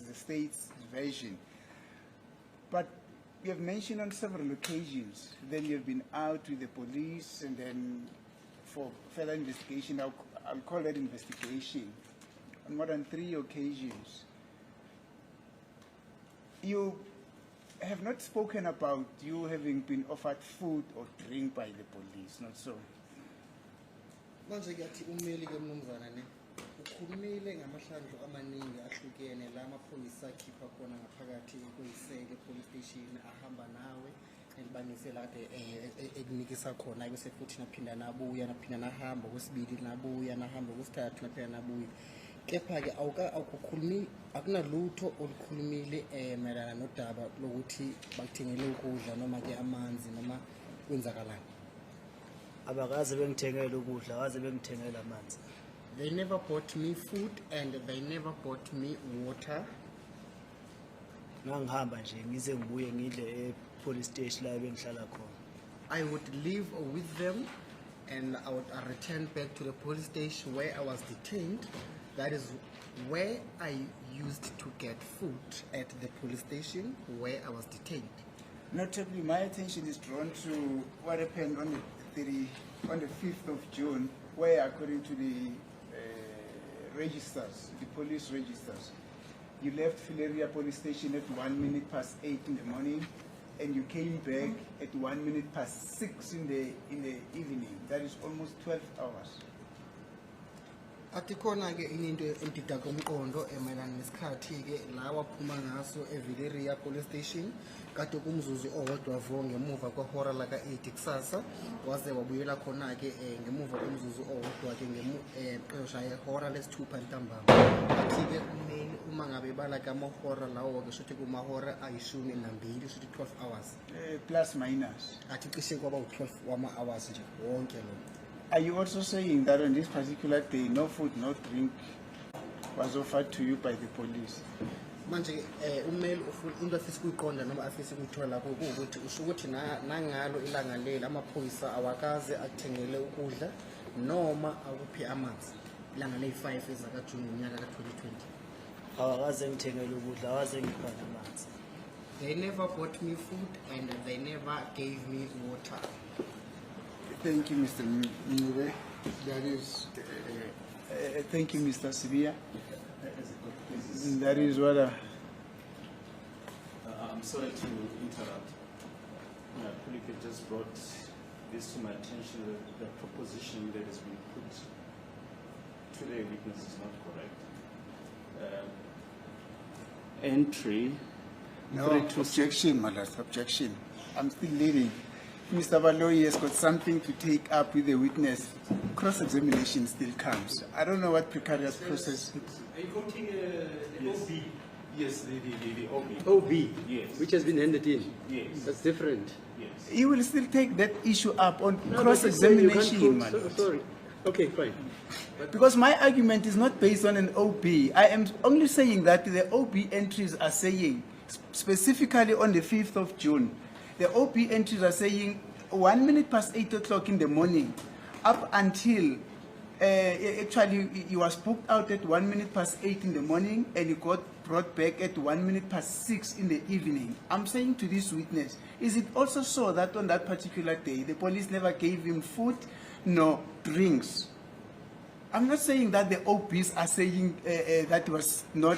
the state's version. But you have mentioned on several occasions, then you've been out with the police and then for further investigation, I'll call that investigation, on more than 3 occasions. You have not spoken about you having been offered food or drink by the police, not so? Manje kuyathi ummeli ke mnumzana ne ukhulumile ngamahlandlo amaningi ahlukene la amaphoyisa akhipha khona ngaphakathi kuyiseke police station ahamba nawe elibanisela kade ekunikisa khona bese futhi naphinda nabuya nahamba kwesibili nabuya nahamba kwesithathu naphinda nabuya. Kepha ke awukukhulumi akunalutho olukhulumile mayelana nodaba lokuthi bakuthengele ukudla noma ke amanzi noma kwenzakalani. Abakaze bengithengele ukudla, akaze bengithengele amanzi. They never bought me food and they never bought me water. Ngangihamba nje ngize ngibuye ngidle police station la bengihlala khona. I would live with them and I would return back to the police station where I was detained. That is where I used to get food, at the police station where I was detained. Notably, my attention is drawn to what happened on the 5th of June, where according to the registers, the police registers, you left Fileria police station at 8:01 in the morning, and you came back at 6:01 in the evening. That is almost 12 hours. Atikhona ke into entida komqondo emayelana nesikhathi ke la waphuma ngaso eVileria police station kade kumzuzu owodwa vo ngemuva kwehora la ka-8 kusasa waze wabuyela khona ke ngemuva komzuzu owodwa ke qesha yehora lesithupha ntambama. Athi ke ummeli uma ngabe bala kamahora lawo ke shothi kumahora ayishumi nambili shothi 12 hours Plus minus. athi cishe kwaba u12 wama hours nje wonke lo. Are you also saying that on this particular day, no food, no drink was offered to you by the police? Manje ummeli ufuna into afisa ukuyiqonda noma afisa ukuyithola lapho ukuthi usho ukuthi nangalo ilanga leli amaphoyisa awakaze akuthengele ukudla noma akuphi amanzi ilanga ley5 ezakaJune ngonyaka ka2020. Abakaze ngithengele ukudla, akaze ngipha amanzi. They never bought me food and they never gave me water. Thank you, Mr. Mube. That is, thank you, Mr. Sibia. That is what I'm sorry to interrupt. Pulike just brought this to my attention that the proposition that has been put to the witness is not correct. Entry. no objection, my lord, objection. I'm still leading. Mr. Baloyi has got something to take up with the witness. Cross-examination still comes. I don't know what precarious process. Are you quoting the OB? Yes, the OB. OB, Yes. which has been handed in. Yes. That's different. Yes. He will still take that issue up on No, but you say you can't cross-examination, my quote- lord. Sorry. Okay, fine. Because my argument is not based on an OB. I am only saying that the OB entries are saying, specifically on the 5th of June, the OB entries are saying 8:01 in the morning, up until actually he was booked out at 8:01 in the morning, and he got brought back at 6:01 in the evening. I'm saying to this witness, is it also so that on that particular day the police never gave him food nor drinks? I'm not saying that the OBs are saying that was not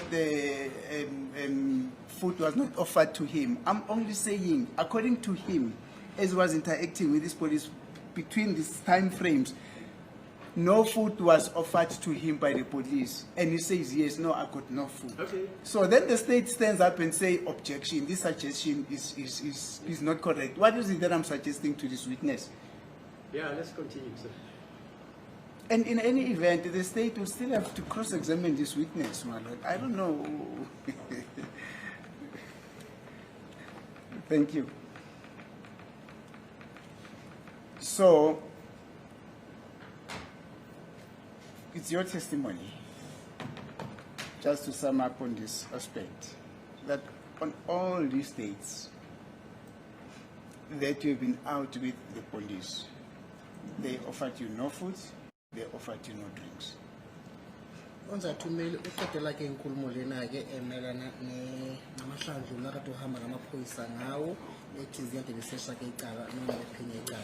food was not offered to him. I'm only saying, according to him, as he was interacting with this police between these time frames, no food was offered to him by the police, and he says yes, no, I got no food. Okay. So then the state stands up and say, objection, this suggestion is not correct. What is it that I'm suggesting to this witness? Yeah, let's continue, sir. And in any event, the state will still have to cross-examine this witness, my lord. I don't know. Thank you. So, it's your testimony, just to sum up on this aspect, that on all these dates that you've been out with the police, they offered you no food, they offered you no drinks. onzathumeli uqedela ke inkulumo lena ke emelana namahlandlo nakade uhamba namaphoyisa ngawo ethi ziyade besesha ke icala noma lephenye icala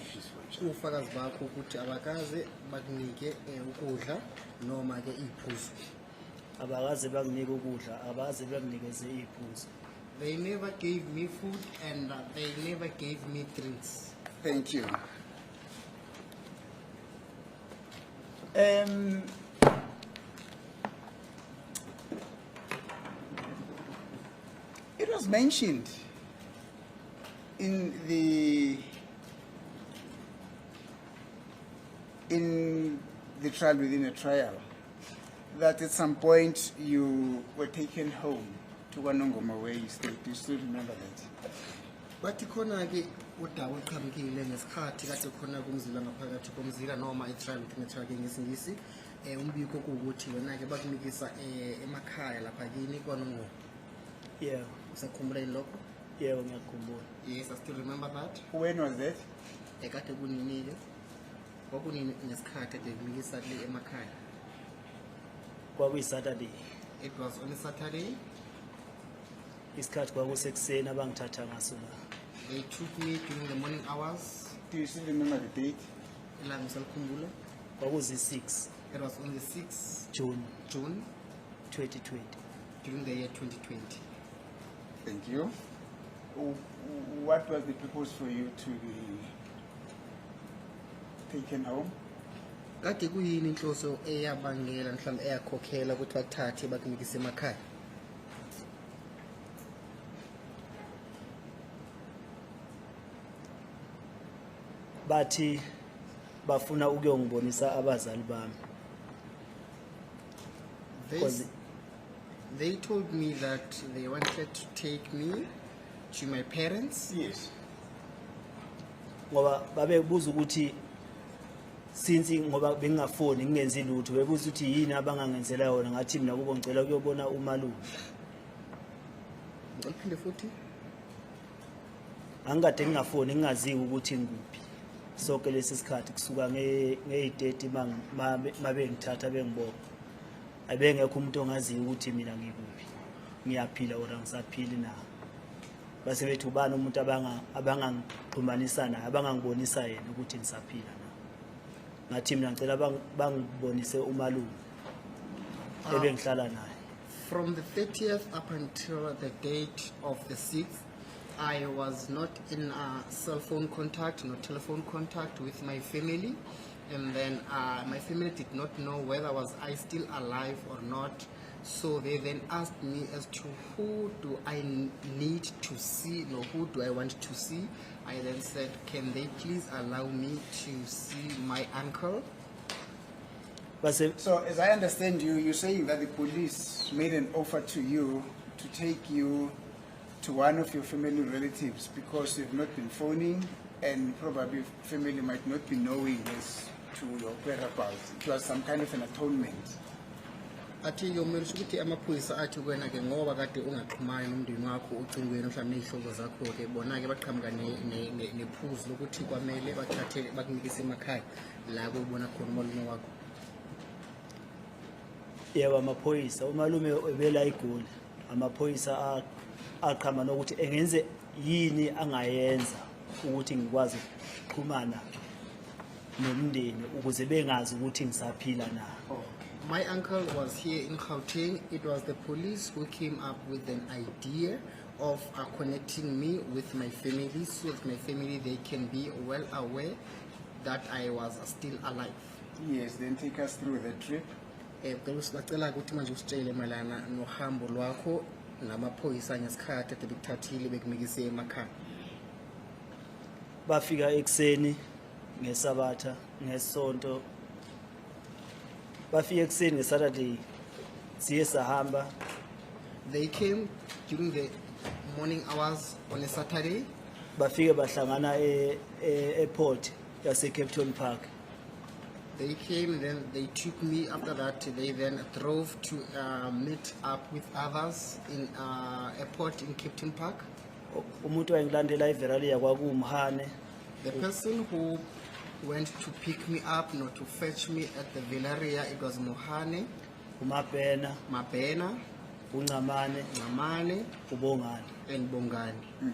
ufakazi bakho ukuthi abakaze bakunike ukudla noma ke iphuzu. abakaze banginike ukudla abaze banginikeze iphuzu. They never gave me food and they never gave me drinks. Thank you. It was mentioned in the trial within a trial that at some point you were taken home to Wanongoma where you stayed. Do you still remember that? Bathi khona ke udawo eqhamukile ngesikhathi kade khona kumzila ngaphakathi komzila noma etrial within a trial ke ngesingisi umbiko ukuthi wena ke bakunikisa emakhaya lapha kini kwaNongoma. Yeah, Usakhumbula lokho? yebo ngiyakhumbula. Yes, I still remember that. When was that? Ekade kuninike kwakunini ngesikhathi kade kunikisa le emakhaya. Kwakuyi-Saturday. It was on a Saturday. Isikhathi kwakusekuseni abangithatha ngaso la. They took me during the morning hours. Do you still remember the date? Ilanga ngisalikhumbula. Kwakuzi-6 It was on the 6th June June 2020. during the year 2020. Thank you. What was the purpose for you to be taken home? Kade kuyini inhloso eyabangela mhlawumbe eyakhokhela ukuthi bakuthathe bakunikise emakhaya? Bathi bafuna ukuyongibonisa abazali bami. They told me that they wanted to take me to my parents. Yes. Ngoba babebuza ukuthi since ngoba bengingafoni ngingenzi lutho bebuza ukuthi yini abangangenzela yona ngathi mina kubo ngicela ukuyobona umalume. Ngiphinde futhi Angikade ngingafoni ngingaziwe ukuthi ngikuphi. Sonke lesi sikhathi kusuka nge-30 mabe ngithatha bengibona. Abengekho umuntu ongaziyo ukuthi mina ngikuphi. Ngiyaphila ora ngisaphili na. Base bethu ubani umuntu abangangixhumanisa naye abangangibonisa yena ukuthi ngisaphila na. Ngathi mina ngicela bangibonise umalume ebengihlala naye. from the 30th up until the date of the 6th, I was not in cell phone contact, no telephone contact with my family. And then my family did not know whether was I still alive or not. So they then asked me as to who do I need to see, no, who do I want to see. I then said, can they please allow me to see my uncle? So, as I understand you, you're saying that the police made an offer to you to take you to one of your family relatives because you've not been phoning and probably family might not be knowing as to your whereabouts. It was some kind of an atonement. Athi yomelisha ukuthi amaphoyisa athi kuwena ke ngoba kade ungaxhumani nomndeni wakho ucingweni mhlawumbe nezihlobo zakho ke bona ke baqhamuka nephuzu lokuthi kwamele bathathe bakunikise emakhaya la kubona khona umalume wakho. Yebo amaphoyisa umalume ebela igoli amaphoyisa aqhama nokuthi engenze yini angayenza ukuthi ngikwazi ukuxhumana nomndeni ukuze bengazi ukuthi ngisaphila na. My uncle was here in Gauteng. It was the police who came up with an idea of connecting me with my family so that my family they can be well aware that I was still alive. Yes, then take us through the trip. Bacela ukuthi manje usitshele malana nohambo lwakho namaphoyisa ngesikhathi ade bekuthathile bekumikise emakhaya. Bafika ekseni ngesabatha ngesonto bafika ekseni ngeSaturday siye sahamba. They came during the morning hours on a Saturday. Bafike bahlangana airport yase Cape Town Park. They came, then they took me. After that, they then drove to meet up with others in airport in Cape Town Park. Umuntu wayengilandela iVeralia kwakuMhane. The person who went to pick me up, not to fetch me at the Velaria, it was Mohane. uMabhena, Mabena, uNcamane, Namane, uBongani. and Bongani.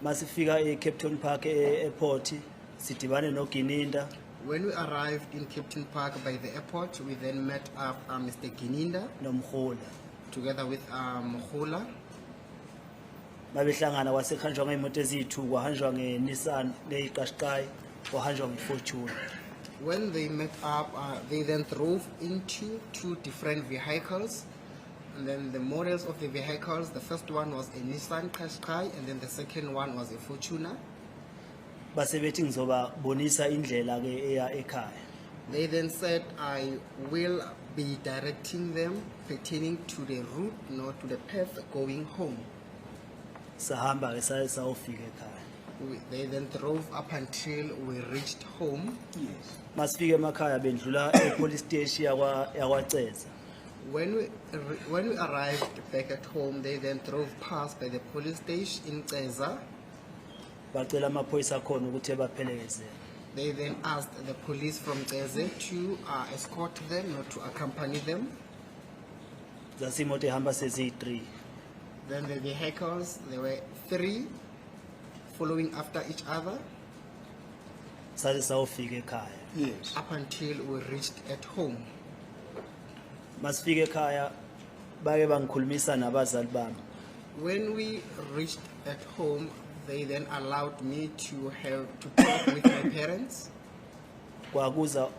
Masifika eCapton Park airport sidibane noGininda When we arrived in Captain Park by the airport, we then met up Mr. Gininda nomhola. together with Mkhula. Mabehlangana kwasekhanjwa ngeimoto ezithu kwahanjwa ngeNissan neyiqashqayi kwahanjwa ngeFortune. When they met up, they then drove into two different vehicles. And then the models of the vehicles, the first one was a Nissan Qashqai, and then the second one was a Fortuner. Base bethi ngizobabonisa indlela ke eya ekhaya. They then said, I will be directing them pertaining to the route, not to the path going home. Sahamba ke sayofika ekhaya. They then drove up until we reached home. Yes. Masifika emakhaya bendlula epolice station yakwaceza. When we arrived back at home, they then drove past by the police station in Ceza. Bacela amaphoyisa khona ukuthi baphelezele. They then asked the police from Ceza to escort them, not to accompany them. Zasimoto ehamba seziyi3. Then the vehicles, there were 3 following after each other Sase sayofika ekhaya. Yes. up until we reached at home. Masifika ekhaya bake bangikhulumisa nabazali bami. When we reached at home, they then allowed me to talk with my parents. Kwakuza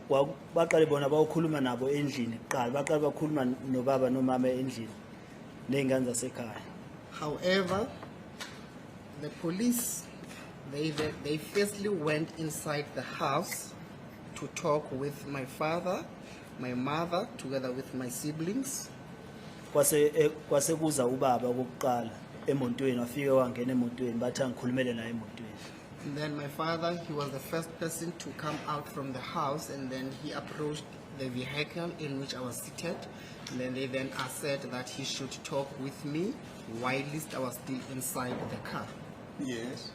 baqale bona bawukhuluma nabo endlini kuqala baqale bakhuluma nobaba nomama endlini nezingane zasekhaya. However, the police, they firstly went inside the house to talk with my father, my mother, together with my siblings. Kwase kuza ubaba kokuqala emontweni wafika wangena emontweni bathi angikhulumele naye emontweni. And then my father, he was the first person to come out from the house, and then he approached the vehicle in which I was seated. And then they then said that he should talk with me whilst I was still inside the car. Yes.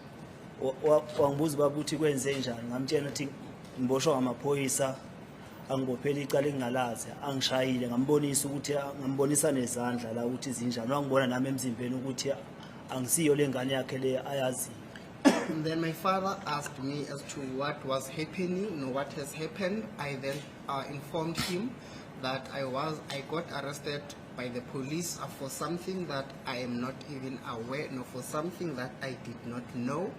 Wangibuza baba ukuthi kwenze njani ngamtshela ukuthi ngiboshwa ngamaphoyisa angibophela icala engingalazi angishayile ngambonisa nezandla la ukuthi zinjani wangibona nami emzimbeni ukuthi angisiyo lengane yakhe le ayaziyo. And then my father asked me as to what was happening, what has happened. I then informed him that I got arrested by the police for something that I am not even aware, no, for something that I did not know.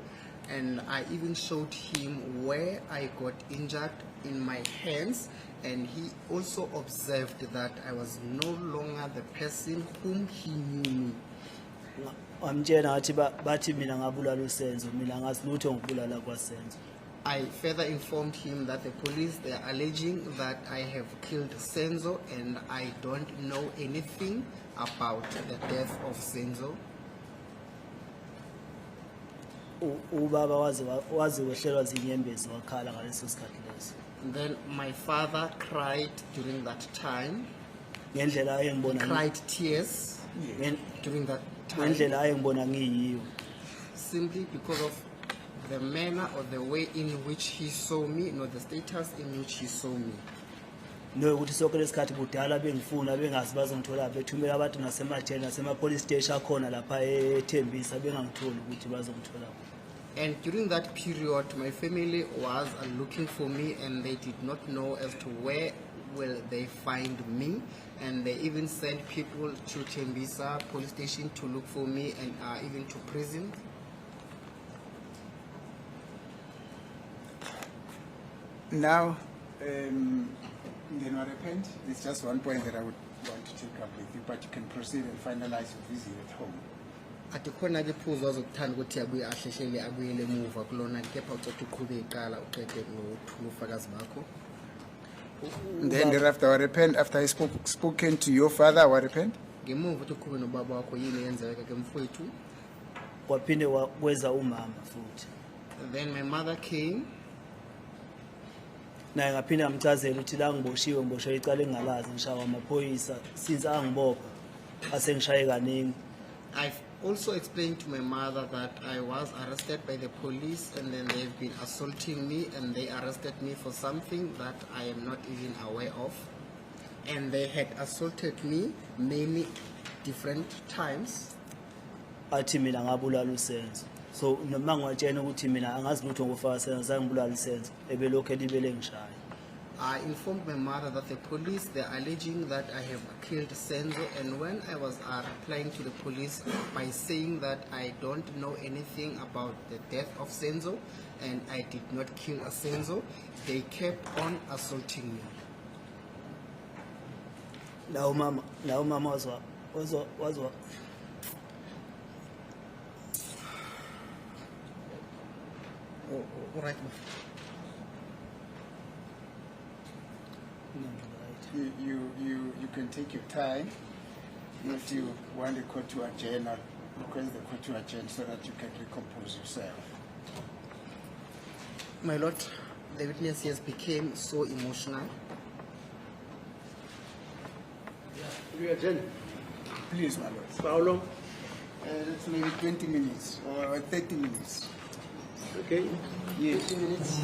And I even showed him where I got injured in my hands, and he also observed that I was no longer the person whom he knew me. Ngamtshela ngathi bathi mina ngabulala uSenzo mina ngazi lutho ngibulala kwaSenzo. I further informed him that the police, they are alleging that I have killed Senzo, and I don't know anything about the death of Senzo. Ubaba wazi wehlelwa zinyembezi wakhala ngaleso sikhathi leso. Then my father cried during that time. Ngendlela He ayengibona cried tears during that time, ngendlela ayengibona ngiyiyo. simply because of the manner or the way in which he saw me, the status in which he saw me. Nokuthi sonke lesikhathi kudala bengifuna bengazi bazongithola bethumela abantu nasemajele nasema-police station akhona lapha eThembisa bengangitholi ukuthi bazongithola. And during that period, my family was looking for me, and they did not know as to where will they find me. And they even sent people to Tembisa police station to look for me, and even to prison. Now, then what happened? There's just one point that I would want to take up with you, but you can proceed and finalize your visit at home. Atikhona ke phuzo azokuthanda ukuthi abuye ahlehlele abuyele emuva kulona kepha ucela uqhube iqala uqede ngokuthula ufakazi bakho. Then thereafter, what happened? After I spoken to your father, what happened? Ngemuva ukuthi uqhube nobaba wakho yini eyenzeka ke mfowethu. Kwaphinde kweza umama futhi. Then my mother came. Naye ngaphinde ngamchazela ukuthi la ngiboshwe icala engingalazi ngishawa amaphoyisa since angibopha asengishaye kaningi. I've also explained to my mother that I was arrested by the police, and then they've been assaulting me, and they arrested me for something that I am not even aware of. and they had assaulted me many different times. athi mina ngabulala usenzo so noma ngiwatshena ukuthi mina angazi lutho ngofaka senzo sangibulala isenzo ebelokho elibele ngishaya. I informed my mother that the police, they're alleging that I have killed Senzo, and when I was replying to the police by saying that I don't know anything about the death of Senzo and I did not kill Senzo, they kept on assaulting me. Nawo mama wazwa All right, ma. You can take your time. If you want the court to adjourn, I'll request the court to adjourn so that you can recompose yourself. My lord, the witnesses became so emotional. We adjourn. Please, my lord. For how long? It's maybe 20 minutes or 30 minutes. Okay. Yes. 20 minutes.